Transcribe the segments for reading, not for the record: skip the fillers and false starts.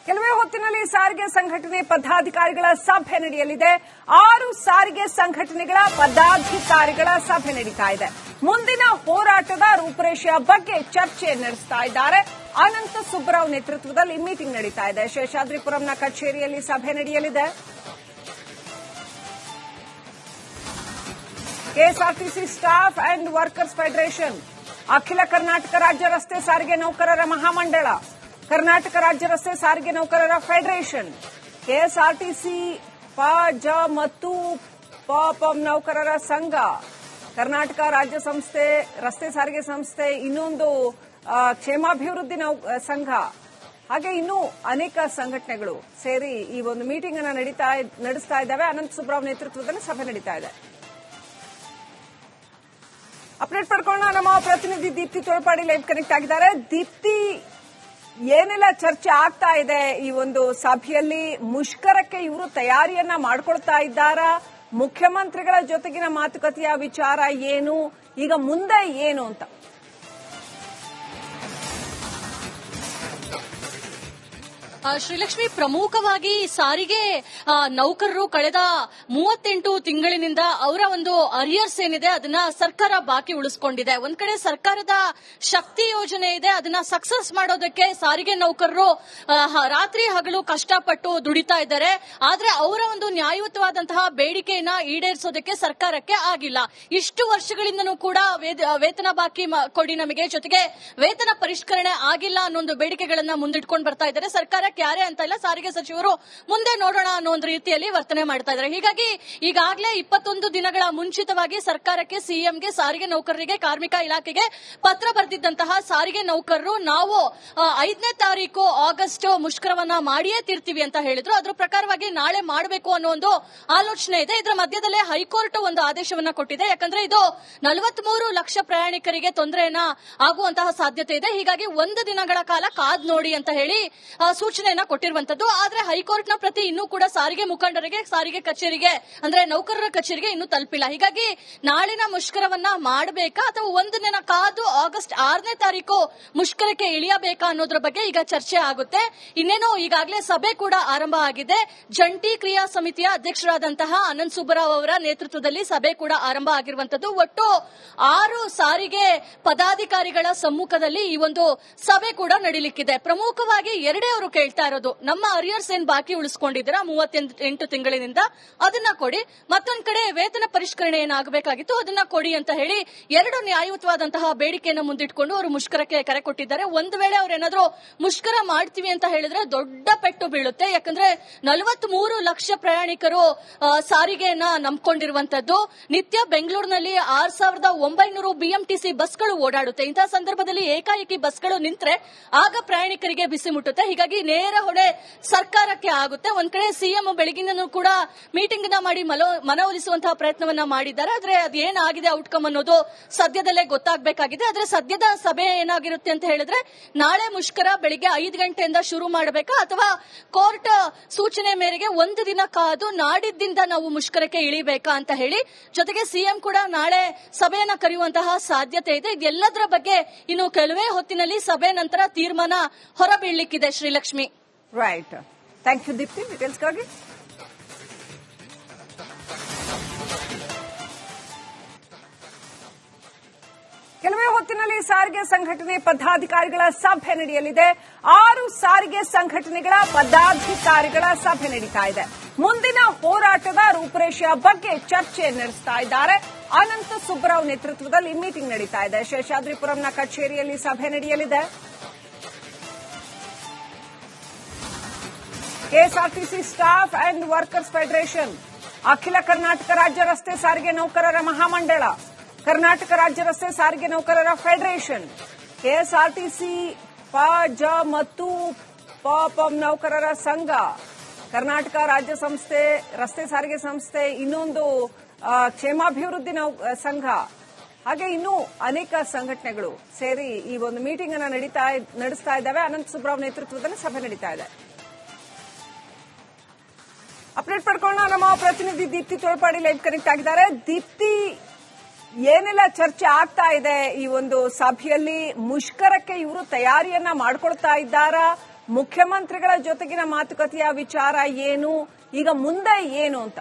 ಕೆಲವೇ ಹೊತ್ತಿನಲ್ಲಿ ಸಾರಿಗೆ ಸಂಘಟನೆ ಪದಾಧಿಕಾರಿಗಳ ಸಭೆ ನಡೆಯಲಿದೆ. 6 ಸಾರಿಗೆ ಸಂಘಟನೆಗಳ ಪದಾಧಿಕಾರಿಗಳ ಸಭೆ ನಡೀತಾ ಇದೆ. ಮುಂದಿನ ಹೋರಾಟದ ರೂಪುರೇಷೆಯ ಬಗ್ಗೆ ಚರ್ಚೆ ನಡೆಸ್ತಾ ಇದ್ದಾರೆ. ಅನಂತ ಸುಬ್ಬರಾವ್ ನೇತೃತ್ವದಲ್ಲಿ ಮೀಟಿಂಗ್ ನಡೀತಾ ಇದೆ. ಶೇಷಾದ್ರಿಪುರಂನ ಕಚೇರಿಯಲ್ಲಿ ಸಭೆ ನಡೆಯಲಿದೆ. KSRTC staff and workers federation, ಅಖಿಲ ಕರ್ನಾಟಕ ರಾಜ್ಯ ರಸ್ತೆ ಸಾರಿಗೆ ನೌಕರರ ಮಹಾಮಂಡಳ, ಕರ್ನಾಟಕ ರಾಜ್ಯ ರಸ್ತೆ ಸಾರಿಗೆ ನೌಕರರ ಫೆಡರೇಷನ್, ಕೆಎಸ್ಆರ್ಟಿಸಿ ಪಜ ಮತ್ತು ಪಪಂ ನೌಕರರ ಸಂಘ, ಕರ್ನಾಟಕ ರಾಜ್ಯ ಸಂಸ್ಥೆ ರಸ್ತೆ ಸಾರಿಗೆ ಸಂಸ್ಥೆ, ಇನ್ನೊಂದು ಕ್ಷೇಮಾಭಿವೃದ್ಧಿ ಸಂಘ, ಹಾಗೆ ಇನ್ನೂ ಅನೇಕ ಸಂಘಟನೆಗಳು ಸೇರಿ ಈ ಒಂದು ಮೀಟಿಂಗ್ ಅನ್ನು ನಡೆಸ್ತಾ ಇದ್ದಾವೆ. ಅನಂತ ಸುಬ್ಬರಾವ್ ನೇತೃತ್ವದಲ್ಲಿ ಸಭೆ ನಡೀತಾ ಇದೆ. ಅಪ್ಡೇಟ್ ಪಡ್ಕೊಳ್ಳೋಣ. ನಮ್ಮ ಪ್ರತಿನಿಧಿ ದೀಪ್ತಿ ತೋಳ್ಪಾಡಿ ಲೈವ್ ಕನೆಕ್ಟ್ ಆಗಿದ್ದಾರೆ. ದೀಪ್ತಿ, ಏನೆಲ್ಲ ಚರ್ಚೆ ಆಗ್ತಾ ಇದೆ ಈ ಒಂದು ಸಭೆಯಲ್ಲಿ? ಮುಷ್ಕರಕ್ಕೆ ಇವರು ತಯಾರಿಯನ್ನ ಮಾಡ್ಕೊಳ್ತಾ ಇದ್ದಾರಾ? ಮುಖ್ಯಮಂತ್ರಿಗಳ ಜೊತೆಗಿನ ಮಾತುಕತೆಯ ವಿಚಾರ ಏನು? ಈಗ ಮುಂದೆ ಏನು ಅಂತ? ಶ್ರೀಲಕ್ಷ್ಮಿ, ಪ್ರಮುಖವಾಗಿ ಸಾರಿಗೆ ನೌಕರರು ಕಳೆದ 38 ತಿಂಗಳಿನಿಂದ ಅವರ ಒಂದು ಅರಿಯರ್ಸ್ ಏನಿದೆ ಅದನ್ನ ಸರ್ಕಾರ ಬಾಕಿ ಉಳಿಸಿಕೊಂಡಿದೆ. ಒಂದ್ ಕಡೆ ಸರ್ಕಾರದ ಶಕ್ತಿ ಯೋಜನೆ ಇದೆ, ಅದನ್ನ ಸಕ್ಸಸ್ ಮಾಡೋದಕ್ಕೆ ಸಾರಿಗೆ ನೌಕರರು ರಾತ್ರಿ ಹಗಲು ಕಷ್ಟಪಟ್ಟು ದುಡಿತಾ ಇದ್ದಾರೆ. ಆದ್ರೆ ಅವರ ಒಂದು ನ್ಯಾಯಯುತವಾದಂತಹ ಬೇಡಿಕೆಯನ್ನ ಈಡೇರಿಸೋದಕ್ಕೆ ಸರ್ಕಾರಕ್ಕೆ ಆಗಿಲ್ಲ. ಇಷ್ಟು ವರ್ಷಗಳಿಂದನೂ ಕೂಡ ವೇತನ ಬಾಕಿ ಕೊಡಿ ನಮಗೆ, ಜೊತೆಗೆ ವೇತನ ಪರಿಷ್ಕರಣೆ ಆಗಿಲ್ಲ ಅನ್ನೋ ಒಂದು ಬೇಡಿಕೆಗಳನ್ನ ಮುಂದಿಟ್ಕೊಂಡು ಬರ್ತಾ ಇದ್ದಾರೆ. ಸರ್ಕಾರ ಯಾರೇ ಅಂತ ಇಲ್ಲ, ಸಾರಿಗೆ ಸಚಿವರು ಮುಂದೆ ನೋಡೋಣ ಅನ್ನೋ ಒಂದು ರೀತಿಯಲ್ಲಿ ವರ್ತನೆ ಮಾಡ್ತಾ ಇದ್ದಾರೆ. ಹೀಗಾಗಿ ಈಗಾಗಲೇ 21 ದಿನಗಳ ಮುಂಚಿತವಾಗಿ ಸರ್ಕಾರಕ್ಕೆ, ಸಿಎಂಗೆ, ಸಾರಿಗೆ ನೌಕರರಿಗೆ, ಕಾರ್ಮಿಕ ಇಲಾಖೆಗೆ ಪತ್ರ ಬರೆದಿದ್ದಂತಹ ಸಾರಿಗೆ ನೌಕರರು ನಾವು 5ನೇ ತಾರೀಕು ಆಗಸ್ಟ್ ಮುಷ್ಕರವನ್ನ ಮಾಡಿಯೇ ತೀರ್ತೀವಿ ಅಂತ ಹೇಳಿದ್ರು. ಅದ್ರ ಪ್ರಕಾರವಾಗಿ ನಾಳೆ ಮಾಡಬೇಕು ಅನ್ನೋ ಒಂದು ಆಲೋಚನೆ ಇದೆ. ಇದರ ಮಧ್ಯದಲ್ಲೇ ಹೈಕೋರ್ಟ್ ಒಂದು ಆದೇಶವನ್ನ ಕೊಟ್ಟಿದೆ. ಯಾಕಂದ್ರೆ ಇದು 43 ಲಕ್ಷ ಪ್ರಯಾಣಿಕರಿಗೆ ತೊಂದರೆಯನ್ನ ಆಗುವಂತಹ ಸಾಧ್ಯತೆ ಇದೆ. ಹೀಗಾಗಿ 1 ದಿನಗಳ ಕಾಲ ಕಾದ್ ನೋಡಿ ಅಂತ ಹೇಳಿ ಸೂಚನೆಯನ್ನ ಕೊಟ್ಟಿರುವಂತದ್ದು. ಆದ್ರೆ ಹೈಕೋರ್ಟ್ನ ಪ್ರತಿ ಇನ್ನೂ ಕೂಡ ಸಾರಿಗೆ ಮುಖಂಡರಿಗೆ, ಸಾರಿಗೆ ಕಚೇರಿಗೆ ಅಂದ್ರೆ ನೌಕರರ ಕಚೇರಿಗೆ ಇನ್ನೂ ತಲುಪಿಲ್ಲ. ಹೀಗಾಗಿ ನಾಳಿನ ಮುಷ್ಕರವನ್ನ ಮಾಡಬೇಕಾ ಅಥವಾ 1 ದಿನ ಕಾದು ಆಗಸ್ಟ್ 6ನೇ ತಾರೀಕು ಮುಷ್ಕರಕ್ಕೆ ಇಳಿಯಬೇಕಾ ಅನ್ನೋದ್ರ ಬಗ್ಗೆ ಈಗ ಚರ್ಚೆ ಆಗುತ್ತೆ. ಇನ್ನೇನು ಈಗಾಗಲೇ ಸಭೆ ಕೂಡ ಆರಂಭ ಆಗಿದೆ. ಜಂಟಿ ಕ್ರಿಯಾ ಸಮಿತಿಯ ಅಧ್ಯಕ್ಷರಾದಂತಹ ಅನಂತ ಸುಬ್ಬರಾವ್ ಅವರ ನೇತೃತ್ವದಲ್ಲಿ ಸಭೆ ಕೂಡ ಆರಂಭ ಆಗಿರುವಂತದ್ದು. ಒಟ್ಟು 6 ಸಾರಿಗೆ ಪದಾಧಿಕಾರಿಗಳ ಸಮ್ಮುಖದಲ್ಲಿ ಈ ಒಂದು ಸಭೆ ಕೂಡ ನಡೀಲಿಕ್ಕಿದೆ. ಪ್ರಮುಖವಾಗಿ ಎರಡೇ ಅವರು ಕೇಳ್ತಾ ಇರೋದು, ನಮ್ಮ ಅರಿಯರ್ಸ್ ಏನ್ ಬಾಕಿ ಉಳಿಸ್ಕೊಂಡಿದ್ದೀರಾ 38 ತಿಂಗಳಿನಿಂದ ಅದನ್ನ ಕೊಡಿ, ಮತ್ತೊಂದ್ ಕಡೆ ವೇತನ ಪರಿಷ್ಕರಣೆ ಏನಾಗಬೇಕಾಗಿತ್ತು ಅದನ್ನ ಕೊಡಿ ಅಂತ ಹೇಳಿ 2 ನ್ಯಾಯಯುತವಾದಂತಹ ಬೇಡಿಕೆಯನ್ನು ಮುಂದಿಟ್ಕೊಂಡು ಅವರು ಮುಷ್ಕರಕ್ಕೆ ಕರೆ ಕೊಟ್ಟಿದ್ದಾರೆ. ಒಂದು ವೇಳೆ ಅವ್ರೇನಾದ್ರೂ ಮುಷ್ಕರ ಮಾಡ್ತೀವಿ ಅಂತ ಹೇಳಿದ್ರೆ ದೊಡ್ಡ ಪೆಟ್ಟು ಬೀಳುತ್ತೆ. ಯಾಕಂದ್ರೆ 43 ಲಕ್ಷ ಪ್ರಯಾಣಿಕರು ಸಾರಿಗೆಯನ್ನ ನಂಬಿಕೊಂಡಿರುವಂತದ್ದು. ನಿತ್ಯ ಬೆಂಗಳೂರಿನಲ್ಲಿ 6900 ಬಿಎಂಟಿಸಿ ಬಸ್ಗಳು ಓಡಾಡುತ್ತೆ. ಇಂತಹ ಸಂದರ್ಭದಲ್ಲಿ ಏಕಾಏಕಿ ಬಸ್ಗಳು ನಿಂತ್ರೆ ಆಗ ಪ್ರಯಾಣಿಕರಿಗೆ ಬಿಸಿ ಮುಟ್ಟುತ್ತೆ. ಹೀಗಾಗಿ ನೇರ ಹೊಣೆ ಸರ್ಕಾರಕ್ಕೆ ಆಗುತ್ತೆ. ಒಂದ್ ಕಡೆ ಸಿಎಂ ಬೆಳಗಿನೂ ಕೂಡ ಮೀಟಿಂಗ್ ನ ಮಾಡಿ ಮನವೊಲಿಸುವಂತಹ ಪ್ರಯತ್ನವನ್ನ ಮಾಡಿದ್ದಾರೆ. ಆದ್ರೆ ಅದೇನಾಗಿದೆ ಔಟ್ಕಮ್ ಅನ್ನೋದು ಸದ್ಯದಲ್ಲೇ ಗೊತ್ತಾಗಬೇಕಾಗಿದೆ. ಆದ್ರೆ ಸದ್ಯದ ಸಭೆ ಏನಾಗಿರುತ್ತೆ ಅಂತ ಹೇಳಿದ್ರೆ, ನಾಳೆ ಮುಷ್ಕರ ಬೆಳಿಗ್ಗೆ 5 ಗಂಟೆಯಿಂದ ಶುರು ಮಾಡಬೇಕಾ ಅಥವಾ ಕೋರ್ಟ್ ಸೂಚನೆ ಮೇರೆಗೆ 1 ದಿನ ಕಾದು ನಾಡಿದ್ದಿಂದ ನಾವು ಮುಷ್ಕರಕ್ಕೆ ಇಳಿಬೇಕಾ ಅಂತ ಹೇಳಿ, ಜೊತೆಗೆ ಸಿಎಂ ಕೂಡ ನಾಳೆ ಸಭೆಯನ್ನ ಕರೆಯುವಂತಹ ಸಾಧ್ಯತೆ ಇದೆ. ಇದೆಲ್ಲದರ ಬಗ್ಗೆ ಇನ್ನು ಕೆಲವೇ ಹೊತ್ತಿನಲ್ಲಿ ಸಭೆ ನಂತರ ತೀರ್ಮಾನ ಹೊರಬೀಳಲಿಕ್ಕಿದೆ. Srilakshmi, right. Thank you Deepti, ಡೀಟೇಲ್ಸ್ಗಾಗಿ. ಕೆಲವೇ ಹೊತ್ತಿನಲ್ಲಿ ಸಾರಿಗೆ ಸಂಘಟನೆ ಪದಾಧಿಕಾರಿಗಳ ಸಭೆ ನಡೆಯಲಿದೆ. 6 ಸಾರಿಗೆ ಸಂಘಟನೆಗಳ ಪದಾಧಿಕಾರಿಗಳ ಸಭೆ ನಡೀತಾ ಇದೆ. ಮುಂದಿನ ಹೋರಾಟದ ರೂಪುರೇಷೆಯ ಬಗ್ಗೆ ಚರ್ಚೆ ನಡೆಸ್ತಾ ಇದ್ದಾರೆ. ಅನಂತ ಸುಬ್ಬರಾವ್ ನೇತೃತ್ವದಲ್ಲಿ ಮೀಟಿಂಗ್ ನಡೀತಾ ಇದೆ. ಶೇಷಾದ್ರಿಪುರಂನ ಕಚೇರಿಯಲ್ಲಿ ಸಭೆ ನಡೆಯಲಿದೆ. KSRTC staff and workers federation, ಅಖಿಲ ಕರ್ನಾಟಕ ರಾಜ್ಯ ರಸ್ತೆ ಸಾರಿಗೆ ನೌಕರರ ಮಹಾಮಂಡಳ, ಕರ್ನಾಟಕ ರಾಜ್ಯ ರಸ್ತೆ ಸಾರಿಗೆ ನೌಕರರ ಫೆಡರೇಷನ್, ಕೆಎಸ್ಆರ್ಟಿಸಿ ಪಜ ಮತ್ತು ಪಪಂ ನೌಕರರ ಸಂಘ, ಕರ್ನಾಟಕ ರಾಜ್ಯ ಸಂಸ್ಥೆ ರಸ್ತೆ ಸಾರಿಗೆ ಸಂಸ್ಥೆ, ಇನ್ನೊಂದು ಕ್ಷೇಮಾಭಿವೃದ್ಧಿ ಸಂಘ, ಹಾಗೆ ಇನ್ನೂ ಅನೇಕ ಸಂಘಟನೆಗಳು ಸೇರಿ ಈ ಒಂದು ಮೀಟಿಂಗ್ ಅನ್ನು ನಡೆಸ್ತಾ ಇದ್ದಾವೆ. ಅನಂತ ಸುಬ್ಬರಾವ್ ನೇತೃತ್ವದಲ್ಲಿ ಸಭೆ ನಡೀತಾ ಇದೆ. ಅಪ್ಡೇಟ್ ಪಡ್ಕೊಳ್ಳೋಣ. ನಮ್ಮ ಪ್ರತಿನಿಧಿ ದೀಪ್ತಿ ತೋಳ್ಪಾಡಿ ಲೈವ್ ಕನೆಕ್ಟ್ ಆಗಿದ್ದಾರೆ. ದೀಪ್ತಿ, ಏನೆಲ್ಲ ಚರ್ಚೆ ಆಗ್ತಾ ಇದೆ ಈ ಒಂದು ಸಭೆಯಲ್ಲಿ? ಮುಷ್ಕರಕ್ಕೆ ಇವರು ತಯಾರಿಯನ್ನ ಮಾಡ್ಕೊಳ್ತಾ ಇದ್ದಾರಾ? ಮುಖ್ಯಮಂತ್ರಿಗಳ ಜೊತೆಗಿನ ಮಾತುಕತೆಯ ವಿಚಾರ ಏನು, ಈಗ ಮುಂದೆ ಏನು ಅಂತ.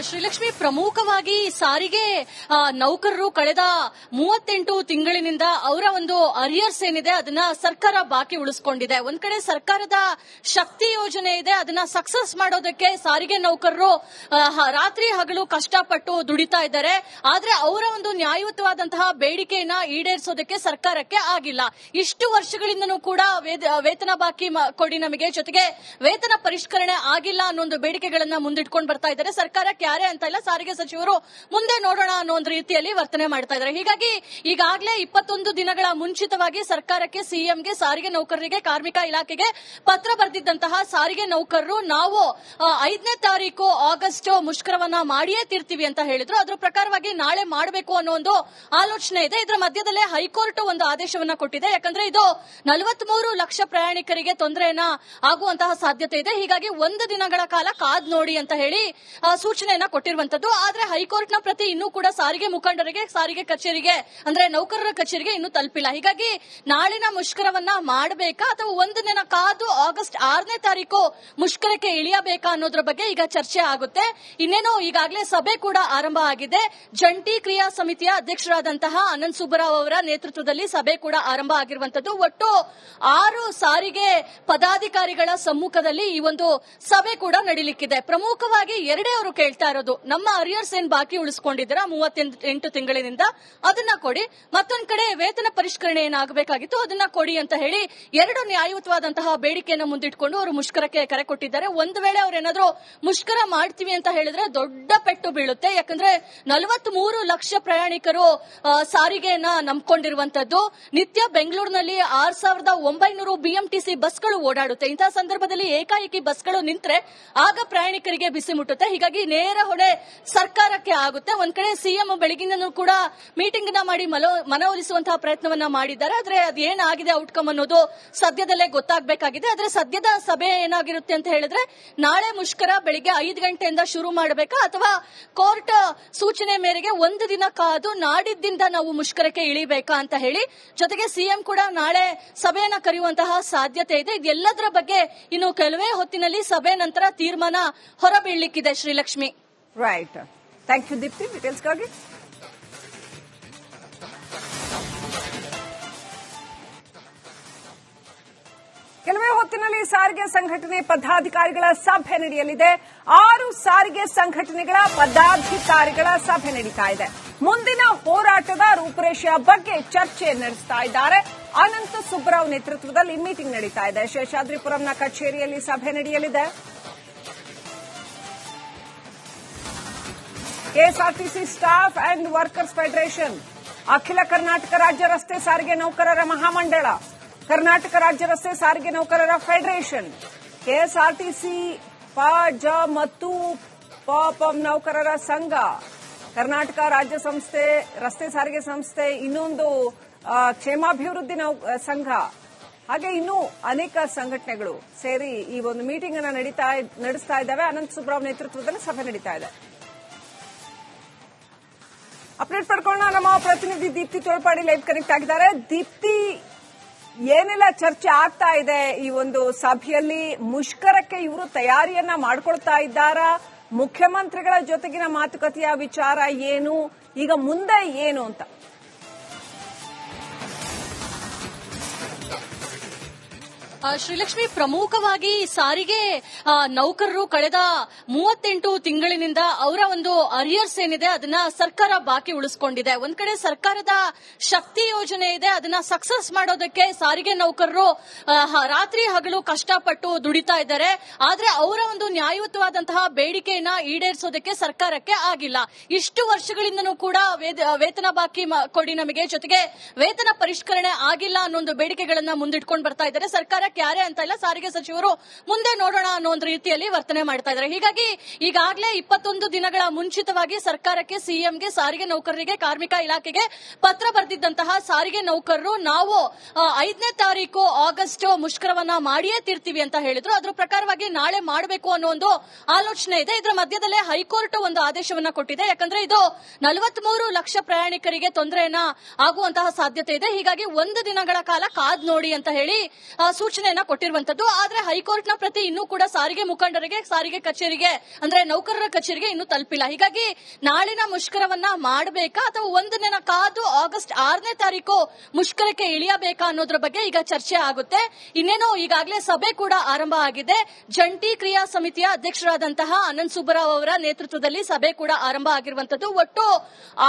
ಶ್ರೀಲಕ್ಷ್ಮಿ, ಪ್ರಮುಖವಾಗಿ ಸಾರಿಗೆ ನೌಕರರು ಕಳೆದ 38 ತಿಂಗಳಿನಿಂದ ಅವರ ಒಂದು ಅರಿಯರ್ಸ್ ಏನಿದೆ ಅದನ್ನ ಸರ್ಕಾರ ಬಾಕಿ ಉಳಿಸಿಕೊಂಡಿದೆ. ಒಂದ್ ಕಡೆ ಸರ್ಕಾರದ ಶಕ್ತಿ ಯೋಜನೆ ಇದೆ, ಅದನ್ನ ಸಕ್ಸಸ್ ಮಾಡೋದಕ್ಕೆ ಸಾರಿಗೆ ನೌಕರರು ರಾತ್ರಿ ಹಗಲು ಕಷ್ಟಪಟ್ಟು ದುಡಿತಾ ಇದ್ದಾರೆ. ಆದ್ರೆ ಅವರ ಒಂದು ನ್ಯಾಯಯುತವಾದಂತಹ ಬೇಡಿಕೆಯನ್ನ ಈಡೇರಿಸೋದಕ್ಕೆ ಸರ್ಕಾರಕ್ಕೆ ಆಗಿಲ್ಲ. ಇಷ್ಟು ವರ್ಷಗಳಿಂದನೂ ಕೂಡ ವೇತನ ಬಾಕಿ ಕೊಡಿ ನಮಗೆ, ಜೊತೆಗೆ ವೇತನ ಪರಿಷ್ಕರಣೆ ಆಗಿಲ್ಲ ಅನ್ನೋ ಒಂದು ಬೇಡಿಕೆಗಳನ್ನ ಮುಂದಿಟ್ಕೊಂಡು ಬರ್ತಾ ಇದ್ದಾರೆ. ಸರ್ಕಾರ ಯಾರೇ ಅಂತ ಇಲ್ಲ, ಸಾರಿಗೆ ಸಚಿವರು ಮುಂದೆ ನೋಡೋಣ ಅನ್ನೋ ಒಂದು ರೀತಿಯಲ್ಲಿ ವರ್ತನೆ ಮಾಡ್ತಾ ಇದ್ದಾರೆ. ಹೀಗಾಗಿ ಈಗಾಗಲೇ 21 ದಿನಗಳ ಮುಂಚಿತವಾಗಿ ಸರ್ಕಾರಕ್ಕೆ, ಸಿಎಂಗೆ, ಸಾರಿಗೆ ನೌಕರರಿಗೆ, ಕಾರ್ಮಿಕ ಇಲಾಖೆಗೆ ಪತ್ರ ಬರೆದಿದ್ದಂತಹ ಸಾರಿಗೆ ನೌಕರರು ನಾವು 5ನೇ ತಾರೀಕು ಆಗಸ್ಟ್ ಮುಷ್ಕರವನ್ನ ಮಾಡಿಯೇ ತೀರ್ತೀವಿ ಅಂತ ಹೇಳಿದ್ರು. ಅದರ ಪ್ರಕಾರವಾಗಿ ನಾಳೆ ಮಾಡಬೇಕು ಅನ್ನೋ ಒಂದು ಆಲೋಚನೆ ಇದೆ. ಇದರ ಮಧ್ಯದಲ್ಲೇ ಹೈಕೋರ್ಟ್ ಒಂದು ಆದೇಶವನ್ನ ಕೊಟ್ಟಿದೆ. ಯಾಕಂದ್ರೆ ಇದು 43 ಲಕ್ಷ ಪ್ರಯಾಣಿಕರಿಗೆ ತೊಂದರೆಯನ್ನ ಆಗುವಂತಹ ಸಾಧ್ಯತೆ ಇದೆ. ಹೀಗಾಗಿ 1 ದಿನಗಳ ಕಾಲ ಕಾದ್ ನೋಡಿ ಅಂತ ಹೇಳಿ ಸೂಚನೆಯನ್ನ ಕೊಟ್ಟಿರುವಂತದ್ದು. ಆದ್ರೆ ಹೈಕೋರ್ಟ್ ನ ಪ್ರತಿ ಇನ್ನೂ ಕೂಡ ಸಾರಿಗೆ ಮುಖಂಡರಿಗೆ, ಸಾರಿಗೆ ಕಚೇರಿಗೆ ಅಂದ್ರೆ ನೌಕರರ ಕಚೇರಿಗೆ ಇನ್ನೂ ತಲುಪಿಲ್ಲ. ಹೀಗಾಗಿ ನಾಳಿನ ಮುಷ್ಕರವನ್ನ ಮಾಡಬೇಕಾ ಅಥವಾ 1 ದಿನ ಕಾದು ಆಗಸ್ಟ್ 6ನೇ ತಾರೀಕು ಮುಷ್ಕರಕ್ಕೆ ಇಳಿಯಬೇಕಾ ಅನ್ನೋದ್ರ ಬಗ್ಗೆ ಈಗ ಚರ್ಚೆ ಆಗುತ್ತೆ. ಇನ್ನೇನು ಈಗಾಗಲೇ ಸಭೆ ಕೂಡ ಆರಂಭ ಆಗಿದೆ. ಜಂಟಿ ಕ್ರಿಯಾ ಸಮಿತಿಯ ಅಧ್ಯಕ್ಷರಾದಂತಹ ಅನಂತ್ ಸುಬ್ಬರಾವ್ ಅವರ ನೇತೃತ್ವದಲ್ಲಿ ಸಭೆ ಕೂಡ ಆರಂಭ ಆಗಿರುವಂತದ್ದು. ಒಟ್ಟು 6 ಸಾರಿಗೆ ಪದಾಧಿಕಾರಿಗಳ ಸಮ್ಮುಖದಲ್ಲಿ ಈ ಒಂದು ಸಭೆ ಕೂಡ ನಡೀಲಿಕ್ಕಿದೆ. ಪ್ರಮುಖವಾಗಿ ಎರಡೇ ಅವರು ಕೇಳ್ತಾ ಇರೋದು, ನಮ್ಮ ಅರಿಯರ್ಸ್ ಏನ್ ಬಾಕಿ ಉಳಿಸ್ಕೊಂಡಿದ್ದೀರಾ 38 ತಿಂಗಳಿನಿಂದ ಅದನ್ನ ಕೊಡಿ, ಮತ್ತೊಂದ್ ಕಡೆ ವೇತನ ಪರಿಷ್ಕರಣೆ ಏನಾಗಬೇಕಾಗಿತ್ತು ಅದನ್ನ ಕೊಡಿ ಅಂತ ಹೇಳಿ 2 ನ್ಯಾಯಯುತವಾದಂತಹ ಬೇಡಿಕೆಯನ್ನು ಮುಂದಿಟ್ಕೊಂಡು ಅವರು ಮುಷ್ಕರಕ್ಕೆ ಕರೆ ಕೊಟ್ಟಿದ್ದಾರೆ. ಒಂದು ವೇಳೆ ಅವ್ರೇನಾದ್ರೂ ಮುಷ್ಕರ ಮಾಡ್ತೀವಿ ಅಂತ ಹೇಳಿದ್ರೆ ದೊಡ್ಡ ಪೆಟ್ಟು ಬೀಳುತ್ತೆ. ಯಾಕಂದ್ರೆ 43 ಲಕ್ಷ ಪ್ರಯಾಣಿಕರು ಸಾರಿಗೆಯನ್ನ ನಂಬಿಕೊಂಡಿರುವಂತದ್ದು. ನಿತ್ಯ ಬೆಂಗಳೂರಿನಲ್ಲಿ 6900 BMTC ಬಸ್ಗಳು ಓಡಾಡುತ್ತೆ. ಇಂತಹ ಸಂದರ್ಭದಲ್ಲಿ ಏಕಾಏಕಿ ಬಸ್ಗಳು ನಿಂತ್ರೆ ಆಗ ಪ್ರಯಾಣಿಕರಿಗೆ ಬಿಸಿ ಮುಟ್ಟುತ್ತೆ. ಹೀಗಾಗಿ ನೇರ ಹೊಣೆ ಸರ್ಕಾರಕ್ಕೆ ಆಗುತ್ತೆ. ಒಂದ್ ಕಡೆ ಸಿಎಂ ಬೆಳಗಿನೂ ಕೂಡ ಮೀಟಿಂಗ್ ನ ಮಾಡಿ ಮನವೊಲಿಸುವಂತಹ ಪ್ರಯತ್ನವನ್ನ ಮಾಡಿದ್ದಾರೆ. ಆದ್ರೆ ಅದೇನಾಗಿದೆ ಔಟ್ಕಮ್ ಅನ್ನೋದು ಸದ್ಯದಲ್ಲೇ ಗೊತ್ತಾಗಬೇಕಾಗಿದೆ. ಆದ್ರೆ ಸದ್ಯದ ಸಭೆ ಏನಾಗಿರುತ್ತೆ ಅಂತ ಹೇಳಿದ್ರೆ, ನಾಳೆ ಮುಷ್ಕರ ಬೆಳಿಗ್ಗೆ 5 ಗಂಟೆಯಿಂದ ಶುರು ಮಾಡಬೇಕಾ ಅಥವಾ ಕೋರ್ಟ್ ಸೂಚನೆ ಮೇರೆಗೆ 1 ದಿನ ಕಾದು ನಾಡಿದ್ದಿಂದ ನಾವು ಮುಷ್ಕರಕ್ಕೆ ಇಳಿಬೇಕಾ ಅಂತ ಹೇಳಿ, ಜೊತೆಗೆ ಸಿಎಂ ಕೂಡ ನಾಳೆ ಸಭೆಯನ್ನ ಕರೆಯುವಂತಹ ಸಾಧ್ಯತೆ ಇದೆ. ಇದೆಲ್ಲದರ ಬಗ್ಗೆ ಇನ್ನು ಕೆಲವೇ ಹೊತ್ತಿನಲ್ಲಿ ಸಭೆ ನಂತರ ತೀರ್ಮಾನ ಹೊರಬೀಳಲಿಕ್ಕಿದೆ. Srilakshmi, right. Thank you Deepti, ಡೀಟೇಲ್ಸ್ಗಾಗಿ. ಕೆಲವೇ ಹೊತ್ತಿನಲ್ಲಿ ಸಾರಿಗೆ ಸಂಘಟನೆ ಪದಾಧಿಕಾರಿಗಳ ಸಭೆ ನಡೆಯಲಿದೆ. 6 ಸಾರಿಗೆ ಸಂಘಟನೆಗಳ ಪದಾಧಿಕಾರಿಗಳ ಸಭೆ ನಡೀತಾ ಇದೆ. ಮುಂದಿನ ಹೋರಾಟದ ರೂಪುರೇಷೆಯ ಬಗ್ಗೆ ಚರ್ಚೆ ನಡೆಸ್ತಾ ಇದ್ದಾರೆ. ಅನಂತ ಸುಬ್ಬರಾವ್ ನೇತೃತ್ವದಲ್ಲಿ ಮೀಟಿಂಗ್ ನಡೀತಾ ಇದೆ. ಶೇಷಾದ್ರಿಪುರಂನ ಕಚೇರಿಯಲ್ಲಿ ಸಭೆ ನಡೆಯಲಿದೆ. KSRTC staff and workers federation, ಅಖಿಲ ಕರ್ನಾಟಕ ರಾಜ್ಯ ರಸ್ತೆ ಸಾರಿಗೆ ನೌಕರರ ಮಹಾಮಂಡಳ, ಕರ್ನಾಟಕ ರಾಜ್ಯ ರಸ್ತೆ ಸಾರಿಗೆ ನೌಕರರ ಫೆಡರೇಷನ್, ಕೆಎಸ್ಆರ್ಟಿಸಿ ಪಜ ಮತ್ತು ಪಪಂ ನೌಕರರ ಸಂಘ, ಕರ್ನಾಟಕ ರಾಜ್ಯ ಸಂಸ್ಥೆ ರಸ್ತೆ ಸಾರಿಗೆ ಸಂಸ್ಥೆ, ಇನ್ನೊಂದು ಕ್ಷೇಮಾಭಿವೃದ್ಧಿ ಸಂಘ, ಹಾಗೆ ಇನ್ನೂ ಅನೇಕ ಸಂಘಟನೆಗಳು ಸೇರಿ ಈ ಒಂದು ಮೀಟಿಂಗ್ ಅನ್ನು ನಡೆಸ್ತಾ ಇದ್ದಾವೆ. ಅನಂತ್ ಸುಬ್ರಾವ್ ನೇತೃತ್ವದಲ್ಲಿ ಸಭೆ ನಡೀತಾ ಇದೆ. ಅಪ್ಡೇಟ್ ಪಡ್ಕೊಳ್ಳೋಣ. ನಮ್ಮ ಪ್ರತಿನಿಧಿ ದೀಪ್ತಿ ತೋಳ್ಪಾಡಿ ಲೈವ್ ಕನೆಕ್ಟ್ ಆಗಿದ್ದಾರೆ. ದೀಪ್ತಿ, ಏನೆಲ್ಲ ಚರ್ಚೆ ಆಗ್ತಾ ಇದೆ ಈ ಒಂದು ಸಭೆಯಲ್ಲಿ? ಮುಷ್ಕರಕ್ಕೆ ಇವರು ತಯಾರಿಯನ್ನ ಮಾಡ್ಕೊಳ್ತಾ ಇದ್ದಾರಾ? ಮುಖ್ಯಮಂತ್ರಿಗಳ ಜೊತೆಗಿನ ಮಾತುಕತೆಯ ವಿಚಾರ ಏನು, ಈಗ ಮುಂದೆ ಏನು ಅಂತ? ಶ್ರೀಲಕ್ಷ್ಮಿ, ಪ್ರಮುಖವಾಗಿ ಸಾರಿಗೆ ನೌಕರರು ಕಳೆದ 38 ತಿಂಗಳಿನಿಂದ ಅವರ ಒಂದು ಅರಿಯರ್ಸ್ ಏನಿದೆ ಅದನ್ನ ಸರ್ಕಾರ ಬಾಕಿ ಉಳಿಸಿಕೊಂಡಿದೆ. ಒಂದ್ ಕಡೆ ಸರ್ಕಾರದ ಶಕ್ತಿ ಯೋಜನೆ ಇದೆ, ಅದನ್ನ ಸಕ್ಸಸ್ ಮಾಡೋದಕ್ಕೆ ಸಾರಿಗೆ ನೌಕರರು ರಾತ್ರಿ ಹಗಲು ಕಷ್ಟಪಟ್ಟು ದುಡಿತಾ ಇದ್ದಾರೆ. ಆದ್ರೆ ಅವರ ಒಂದು ನ್ಯಾಯಯುತವಾದಂತಹ ಬೇಡಿಕೆಯನ್ನ ಈಡೇರಿಸೋದಕ್ಕೆ ಸರ್ಕಾರಕ್ಕೆ ಆಗಿಲ್ಲ. ಇಷ್ಟು ವರ್ಷಗಳಿಂದನೂ ಕೂಡ ವೇತನ ಬಾಕಿ ಕೊಡಿ ನಮಗೆ, ಜೊತೆಗೆ ವೇತನ ಪರಿಷ್ಕರಣೆ ಆಗಿಲ್ಲ ಅನ್ನೋ ಒಂದು ಬೇಡಿಕೆಗಳನ್ನ ಮುಂದಿಟ್ಕೊಂಡು ಬರ್ತಾ ಇದ್ದಾರೆ. ಸರ್ಕಾರ ಸದ್ಯಕ್ಕೆ ಯಾರೇ ಅಂತ ಇಲ್ಲ, ಸಾರಿಗೆ ಸಚಿವರು ಮುಂದೆ ನೋಡೋಣ ಅನ್ನೋ ಒಂದು ರೀತಿಯಲ್ಲಿ ವರ್ತನೆ ಮಾಡ್ತಾ ಇದ್ದಾರೆ. ಹೀಗಾಗಿ ಈಗಾಗಲೇ 21 ದಿನಗಳ ಮುಂಚಿತವಾಗಿ ಸರ್ಕಾರಕ್ಕೆ, ಸಿಎಂಗೆ, ಸಾರಿಗೆ ನೌಕರರಿಗೆ, ಕಾರ್ಮಿಕ ಇಲಾಖೆಗೆ ಪತ್ರ ಬರೆದಿದ್ದಂತಹ ಸಾರಿಗೆ ನೌಕರರು ನಾವು 5ನೇ ತಾರೀಕು ಆಗಸ್ಟ್ ಮುಷ್ಕರವನ್ನ ಮಾಡಿಯೇ ತೀರ್ತೀವಿ ಅಂತ ಹೇಳಿದ್ರು. ಅದ್ರ ಪ್ರಕಾರವಾಗಿ ನಾಳೆ ಮಾಡಬೇಕು ಅನ್ನೋ ಒಂದು ಆಲೋಚನೆ ಇದೆ. ಇದರ ಮಧ್ಯದಲ್ಲೇ ಹೈಕೋರ್ಟ್ ಒಂದು ಆದೇಶವನ್ನ ಕೊಟ್ಟಿದೆ. ಯಾಕಂದ್ರೆ ಇದು 43 ಲಕ್ಷ ಪ್ರಯಾಣಿಕರಿಗೆ ತೊಂದರೆಯನ್ನ ಆಗುವಂತಹ ಸಾಧ್ಯತೆ ಇದೆ. ಹೀಗಾಗಿ 1 ದಿನಗಳ ಕಾಲ ಕಾದ್ ನೋಡಿ ಅಂತ ಹೇಳಿ ಸೂಚನೆಯನ್ನ ಕೊಟ್ಟಿರುವಂತದ್ದು. ಆದ್ರೆ ಹೈಕೋರ್ಟ್ ನ ಪ್ರತಿ ಇನ್ನೂ ಕೂಡ ಸಾರಿಗೆ ಮುಖಂಡರಿಗೆ, ಸಾರಿಗೆ ಕಚೇರಿಗೆ ಅಂದ್ರೆ ನೌಕರರ ಕಚೇರಿಗೆ ಇನ್ನೂ ತಲುಪಿಲ್ಲ. ಹೀಗಾಗಿ ನಾಳಿನ ಮುಷ್ಕರವನ್ನ ಮಾಡಬೇಕಾ ಅಥವಾ 1 ದಿನ ಕಾದು ಆಗಸ್ಟ್ 6ನೇ ತಾರೀಕು ಮುಷ್ಕರಕ್ಕೆ ಇಳಿಯಬೇಕಾ ಅನ್ನೋದ್ರ ಬಗ್ಗೆ ಈಗ ಚರ್ಚೆ ಆಗುತ್ತೆ. ಇನ್ನೇನೋ ಈಗಾಗಲೇ ಸಭೆ ಕೂಡ ಆರಂಭ ಆಗಿದೆ. ಜಂಟಿ ಕ್ರಿಯಾ ಸಮಿತಿಯ ಅಧ್ಯಕ್ಷರಾದಂತಹ ಅನಂತ್ ಸುಬ್ಬರಾವ್ ಅವರ ನೇತೃತ್ವದಲ್ಲಿ ಸಭೆ ಕೂಡ ಆರಂಭ ಆಗಿರುವಂತದ್ದು. ಒಟ್ಟು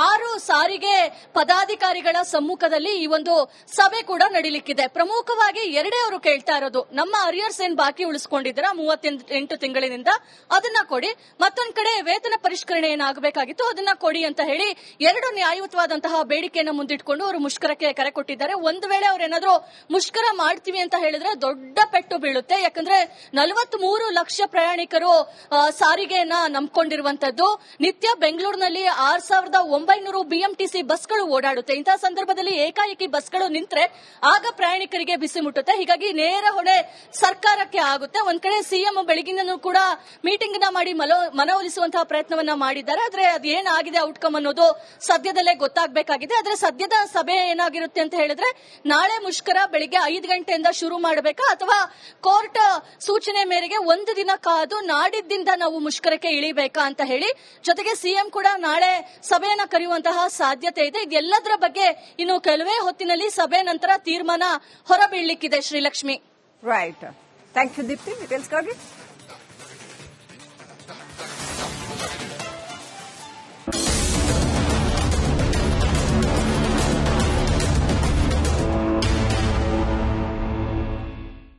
6 ಸಾರಿಗೆ ಪದಾಧಿಕಾರಿಗಳ ಸಮ್ಮುಖದಲ್ಲಿ ಈ ಒಂದು ಸಭೆ ಕೂಡ ನಡೀಲಿಕ್ಕಿದೆ. ಪ್ರಮುಖವಾಗಿ ಎರಡೇ ಅವರು ಕೇಳ್ತಾ ಇರೋದು, ನಮ್ಮ ಅರಿಯರ್ಸ್ ಏನ್ ಬಾಕಿ ಉಳಿಸಿಕೊಂಡಿದ್ದೀರಾ 38 ತಿಂಗಳಿನಿಂದ ಅದನ್ನ ಕೊಡಿ, ಮತ್ತೊಂದ್ ಕಡೆ ವೇತನ ಪರಿಷ್ಕರಣೆ ಏನಾಗಬೇಕಾಗಿತ್ತು ಅದನ್ನ ಕೊಡಿ ಅಂತ ಹೇಳಿ 2 ನ್ಯಾಯಯುತವಾದಂತಹ ಬೇಡಿಕೆಯನ್ನು ಮುಂದಿಟ್ಕೊಂಡು ಅವರು ಮುಷ್ಕರಕ್ಕೆ ಕರೆ ಕೊಟ್ಟಿದ್ದಾರೆ. ಒಂದು ವೇಳೆ ಅವ್ರೇನಾದ್ರೂ ಮುಷ್ಕರ ಮಾಡ್ತೀವಿ ಅಂತ ಹೇಳಿದ್ರೆ ದೊಡ್ಡ ಪೆಟ್ಟು ಬೀಳುತ್ತೆ. ಯಾಕಂದ್ರೆ 43 ಲಕ್ಷ ಪ್ರಯಾಣಿಕರು ಸಾರಿಗೆಯನ್ನ ನಂಬಿಕೊಂಡಿರುವಂತದ್ದು. ನಿತ್ಯ ಬೆಂಗಳೂರಿನಲ್ಲಿ 6900 ಬಿಎಂಟಿಸಿ ಬಸ್ಗಳು ಓಡಾಡುತ್ತೆ. ಇಂತಹ ಸಂದರ್ಭದಲ್ಲಿ ಏಕಾಏಕಿ ಬಸ್ಗಳು ನಿಂತ್ರೆ ಆಗ ಪ್ರಯಾಣಿಕರಿಗೆ ಬಿಸಿ ಮುಟ್ಟುತ್ತೆ. ಹೀಗಾಗಿ ನೇರ ಹೊಣೆ ಸರ್ಕಾರಕ್ಕೆ ಆಗುತ್ತೆ. ಒಂದ್ ಕಡೆ ಸಿಎಂ ಬೆಳಗಿನೂ ಕೂಡ ಮೀಟಿಂಗ್ ನ ಮಾಡಿ ಮನವೊಲಿಸುವಂತಹ ಪ್ರಯತ್ನವನ್ನ ಮಾಡಿದ್ದಾರೆ. ಆದ್ರೆ ಅದೇನಾಗಿದೆ ಔಟ್ಕಮ್ ಅನ್ನೋದು ಸದ್ಯದಲ್ಲೇ ಗೊತ್ತಾಗಬೇಕಾಗಿದೆ. ಆದ್ರೆ ಸದ್ಯದ ಸಭೆ ಏನಾಗಿರುತ್ತೆ ಅಂತ ಹೇಳಿದ್ರೆ, ನಾಳೆ ಮುಷ್ಕರ ಬೆಳಿಗ್ಗೆ 5 ಗಂಟೆಯಿಂದ ಶುರು ಮಾಡಬೇಕಾ ಅಥವಾ ಕೋರ್ಟ್ ಸೂಚನೆ ಮೇರೆಗೆ 1 ದಿನ ಕಾದು ನಾಡಿದ್ದಿಂದ ನಾವು ಮುಷ್ಕರಕ್ಕೆ ಇಳಿಬೇಕಾ ಅಂತ ಹೇಳಿ, ಜೊತೆಗೆ ಸಿಎಂ ಕೂಡ ನಾಳೆ ಸಭೆಯನ್ನ ಕರೆಯುವಂತಹ ಸಾಧ್ಯತೆ ಇದೆ. ಇದೆಲ್ಲದರ ಬಗ್ಗೆ ಇನ್ನು ಕೆಲವೇ ಹೊತ್ತಿನಲ್ಲಿ ಸಭೆ ನಂತರ ತೀರ್ಮಾನ ಹೊರಬೀಳಲಿಕ್ಕಿದೆ. Srilakshmi. Right, thank you Deepti ಡೀಟೇಲ್ಸ್ಗಾಗಿ.